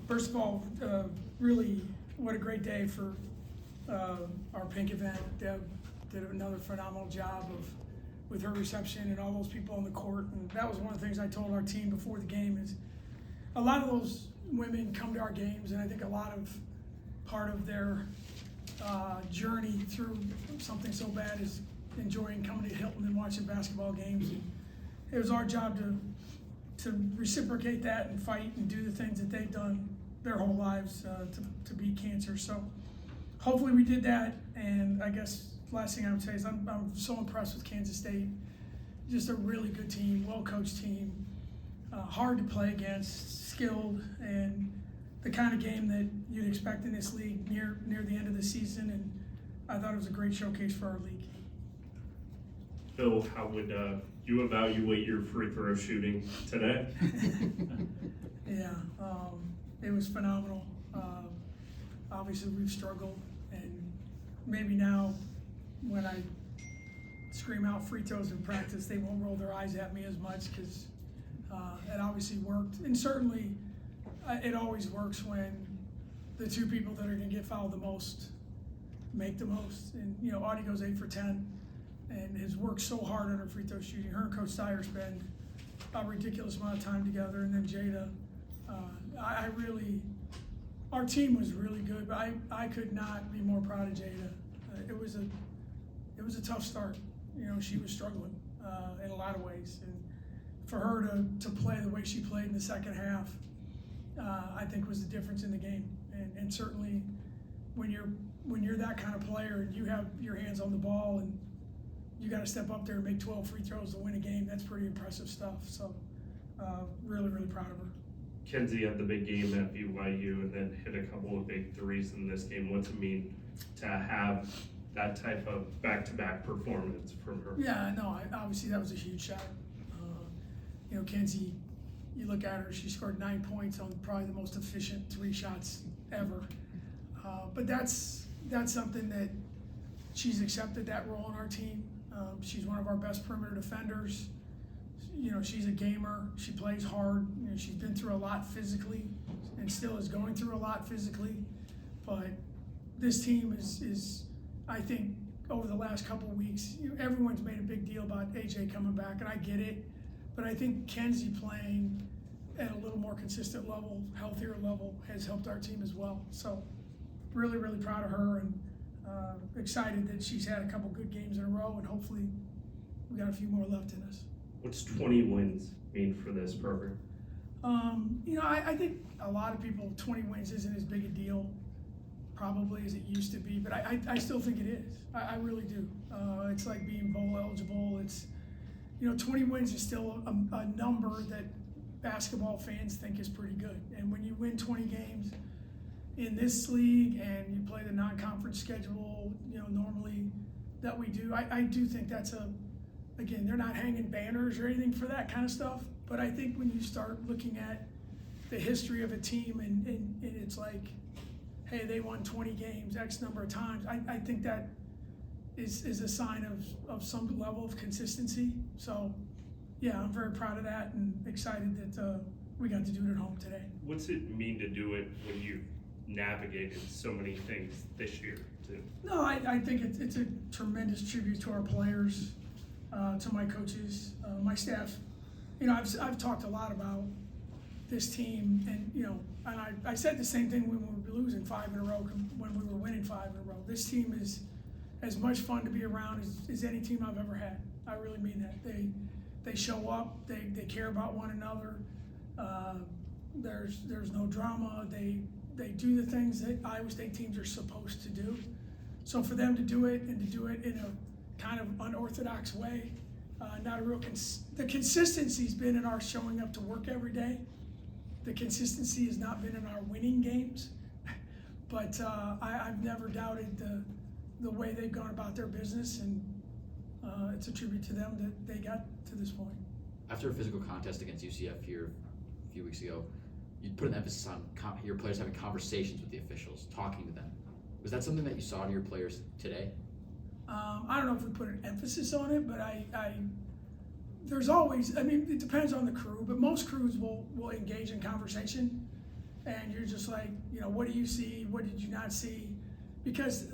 First of all, really, what a great day for our pink event. Deb did another phenomenal job with her reception and all those people on the court. And that was one of the things I told our team before the game is a lot of those women come to our games, and I think a lot of part of their journey through something so bad is enjoying coming to Hilton and watching basketball games. And it was our job to reciprocate that and fight and do the things that they've done their whole lives to beat cancer. So hopefully we did that. And I guess the last thing I would say is I'm so impressed with Kansas State. Just a really good team, well-coached team, hard to play against, skilled, and the kind of game that you'd expect in this league near the end of the season. And I thought it was a great showcase for our league. Bill, how would you evaluate your free throw shooting today? Yeah, it was phenomenal. Obviously, we've struggled, and maybe now when I scream out free throws in practice, they won't roll their eyes at me as much because it obviously worked. And certainly, it always works when the two people that are going to get fouled the most make the most. And, you know, Audie goes 8 for 10. And has worked so hard on her free throw shooting. Her and Coach Steyer spend a ridiculous amount of time together. And then Jada, our team was really good, but I could not be more proud of Jada. It was a tough start. You know, she was struggling in a lot of ways. And for her to play the way she played in the second half, I think was the difference in the game. And certainly when you're that kind of player and you have your hands on the ball and you got to step up there and make 12 free throws to win a game. That's pretty impressive stuff. So really, really proud of her. Kenzie had the big game at BYU and then hit a couple of big threes in this game. What's it mean to have that type of back-to-back performance from her? Yeah, no, obviously that was a huge shot. You know, Kenzie, you look at her, she scored 9 points on probably the most efficient 3 shots ever. But that's something that she's accepted that role on our team. She's one of our best perimeter defenders. You know, she's a gamer. She plays hard. You know, she's been through a lot physically and still is going through a lot physically. But this team is I think, over the last couple of weeks, you know, everyone's made a big deal about AJ coming back, and I get it. But I think Kenzie playing at a little more consistent level, healthier level, has helped our team as well. So really, really proud of her, and excited that she's had a couple good games in a row, and hopefully we got a few more left in us. What's 20 wins mean for this program? You know, I think a lot of people, 20 wins isn't as big a deal probably as it used to be, but I still think it is. I really do. It's like being bowl eligible. It's, you know, 20 wins is still a number that basketball fans think is pretty good. And when you win 20 games in this league and you play the non-conference schedule, you know, normally that we do, I do think that's again, they're not hanging banners or anything for that kind of stuff, but I think when you start looking at the history of a team and it's like, hey, they won 20 games X number of times, I think that is a sign of some level of consistency. So yeah, I'm very proud of that and excited that we got to do it at home today. What's it mean to do it when you've navigated so many things this year too? No, I think it's a tremendous tribute to our players, to my coaches, my staff. You know, I've talked a lot about this team, and you know, and I said the same thing when we were losing 5 in a row, when we were winning 5 in a row. This team is as much fun to be around as any team I've ever had. I really mean that. They show up, they care about one another. There's no drama. They do the things that Iowa State teams are supposed to do. So for them to do it, and to do it in a kind of unorthodox way, not a real the consistency's been in our showing up to work every day. The consistency has not been in our winning games, but I've never doubted the way they've gone about their business, and it's a tribute to them that they got to this point. After a physical contest against UCF here a few weeks ago, you put an emphasis on your players having conversations with the officials, talking to them. Was that something that you saw in your players today? I don't know if we put an emphasis on it, but there's always, I mean, it depends on the crew, but most crews will engage in conversation. and you're just like, what do you see? What did you not see? Because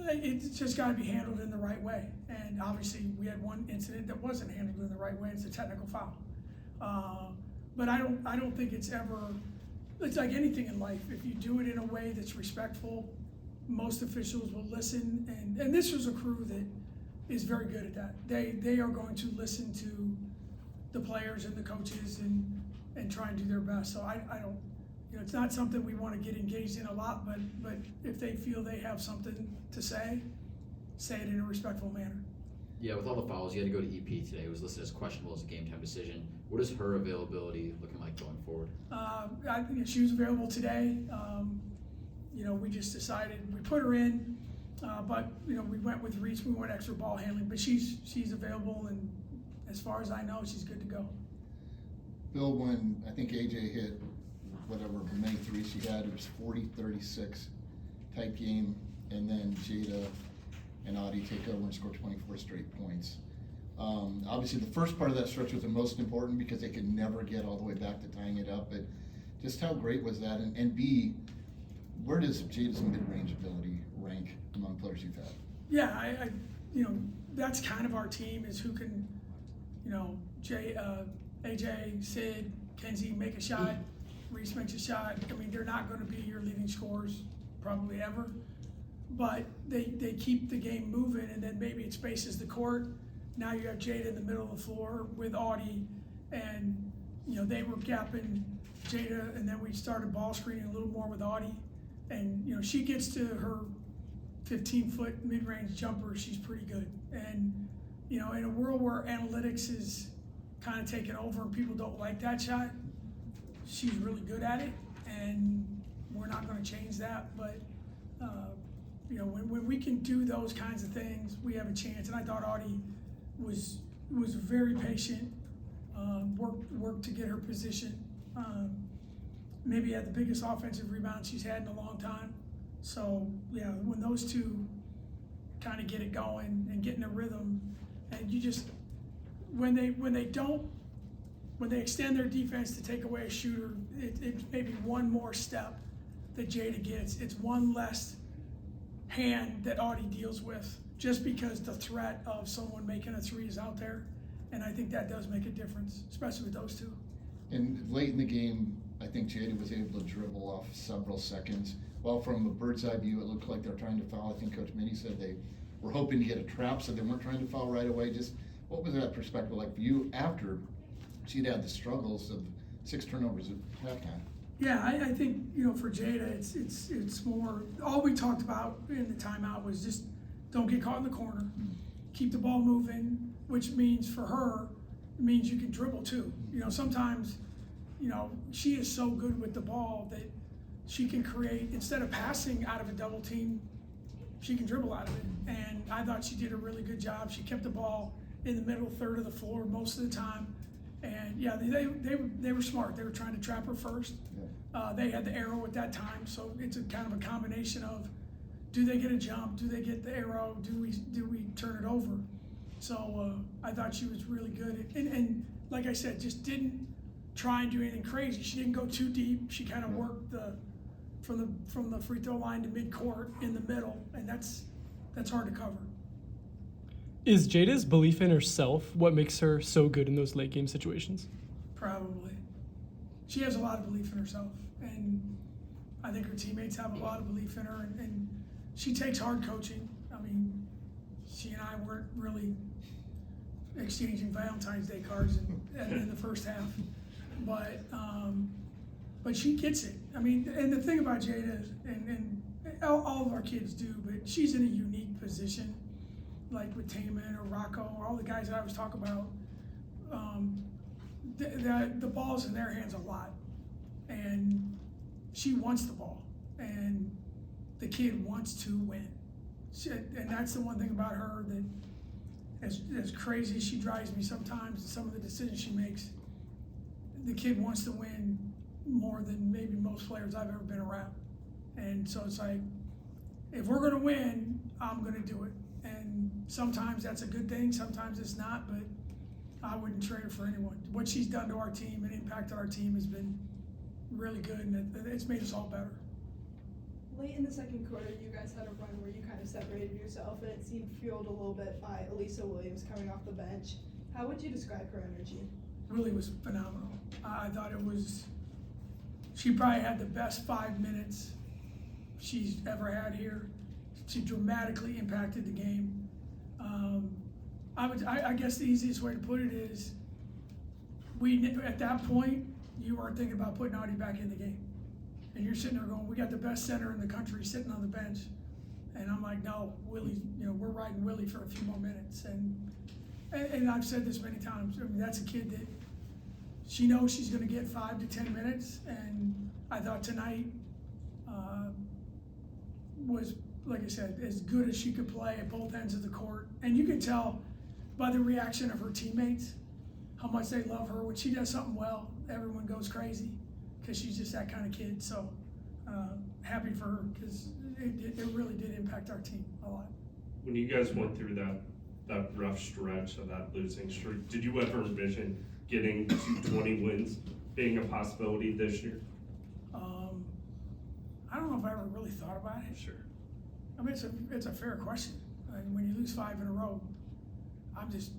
it's just got to be handled in the right way. And obviously, we had one incident that wasn't handled in the right way. It's a technical foul. But I don't think it's ever. It's like anything in life. If you do it in a way that's respectful, most officials will listen. And this was a crew that is very good at that. They are going to listen to the players and the coaches and try and do their best. So I don't. It's not something we want to get engaged in a lot, but if they feel they have something to say it in a respectful manner. Yeah, with all the fouls, you had to go to EP today. It was listed as questionable as a game time decision. What is her availability looking like going forward? I think she was available today. We just decided we put her in, but we went with Reese. We went extra ball handling, but she's available, and as far as I know, she's good to go. Bill, when I think AJ hit whatever many threes she had, it was 40-36 type game, and then Jada and Audie take over and score 24 straight points. Obviously, the first part of that stretch was the most important because they could never get all the way back to tying it up. But just how great was that? And B, where does Jada's mid-range ability rank among players you've had? Yeah, that's kind of our team is who can, AJ, Sid, Kenzie make a shot, Reese makes a shot. I mean, they're not going to be your leading scorers probably ever, but they keep the game moving, and then maybe it spaces the court. Now you have Jada in the middle of the floor with Audie, and they were gapping Jada, and then we started ball screening a little more with Audie, and she gets to her 15-foot mid-range jumper, she's pretty good. And in a world where analytics is kind of taking over and people don't like that shot, she's really good at it, and we're not going to change that. But when we can do those kinds of things, we have a chance. And I thought Audie was very patient, worked to get her position. Maybe had the biggest offensive rebound she's had in a long time. So yeah, when those two kind of get it going and get in a rhythm, and you just when they extend their defense to take away a shooter, it's maybe one more step that Jada gets. It's one less hand that Audie deals with, just because the threat of someone making a three is out there, and I think that does make a difference, especially with those two. And late in the game, I think Jada was able to dribble off several seconds. Well, from a bird's eye view, it looked like they're trying to foul. I think Coach Minnie said they were hoping to get a trap, so they weren't trying to foul right away. Just what was that perspective like for you after she'd had the struggles of 6 turnovers at halftime? Yeah, I think for Jada, it's more. All we talked about in the timeout was just don't get caught in the corner, keep the ball moving, which means for her, it means you can dribble too. Sometimes, she is so good with the ball that she can create, instead of passing out of a double team, she can dribble out of it. And I thought she did a really good job. She kept the ball in the middle third of the floor most of the time. And yeah, they were smart. They were trying to trap her first. Yeah. They had the arrow at that time, so it's a kind of a combination of, do they get a jump? Do they get the arrow? Do we turn it over? So I thought she was really good. And like I said, just didn't try and do anything crazy. She didn't go too deep. She kind of worked from the free throw line to midcourt in the middle, and that's hard to cover. Is Jada's belief in herself what makes her so good in those late game situations? Probably. She has a lot of belief in herself, and I think her teammates have a lot of belief in her, and she takes hard coaching. I mean, she and I weren't really exchanging Valentine's Day cards in the first half, but she gets it. I mean, and the thing about Jada, and all of our kids do, but she's in a unique position, like with Taman or Rocco or all the guys that I was talking about. The ball's in their hands a lot, and she wants the ball, and the kid wants to win. And that's the one thing about her that, as crazy as she drives me sometimes, some of the decisions she makes, the kid wants to win more than maybe most players I've ever been around. And so it's like, if we're gonna win, I'm gonna do it. And sometimes that's a good thing, sometimes it's not, but I wouldn't trade her for anyone. What she's done to our team and impacted our team has been really good, and it's made us all better. Late in the second quarter, you guys had a run where you kind of separated yourself, and it seemed fueled a little bit by Elisa Williams coming off the bench. How would you describe her energy? Really was phenomenal. I thought she probably had the best 5 minutes she's ever had here. She dramatically impacted the game. I guess the easiest way to put it is, at that point, you weren't thinking about putting Audie back in the game. And you're sitting there going, we got the best center in the country sitting on the bench. And I'm like, no, Willie, we're riding Willie for a few more minutes. And I've said this many times, I mean, that's a kid that she knows she's gonna get 5 to 10 minutes. And I thought tonight was, like I said, as good as she could play at both ends of the court. And you can tell by the reaction of her teammates how much they love her. When she does something well, everyone goes crazy, because she's just that kind of kid. So happy for her, because it really did impact our team a lot. When you guys went through that rough stretch of that losing streak, did you ever envision getting to 20 wins being a possibility this year? I don't know if I ever really thought about it. Sure. I mean, it's a fair question. I mean, when you lose 5 in a row, I'm just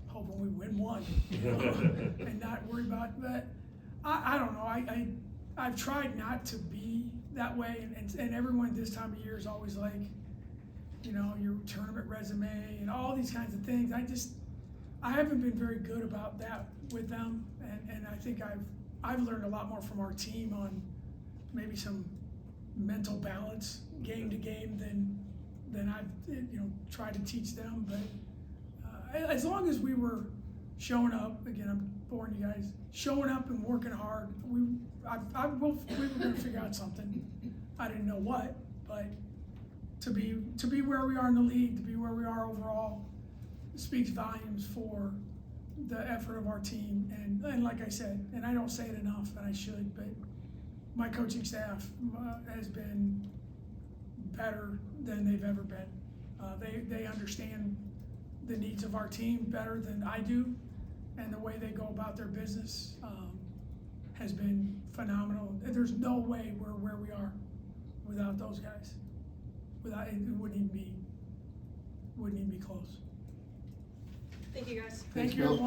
hoping we win one and not worry about that. I don't know. I've tried not to be that way, and everyone this time of year is always like, your tournament resume and all these kinds of things. I haven't been very good about that with them, and I think I've learned a lot more from our team on maybe some mental balance game to game than I've tried to teach them. But as long as we were showing up, again, I'm boring you guys, showing up and working hard, we were going to figure out something. I didn't know what, but to be where we are in the league, to be where we are overall, speaks volumes for the effort of our team. And like I said, and I don't say it enough, and I should, but my coaching staff has been better than they've ever been. They understand the needs of our team better than I do, and the way they go about their business has been phenomenal. There's no way we're where we are without those guys. Without it, wouldn't even be close. Thank you, guys. Thank you, Bill. everyone.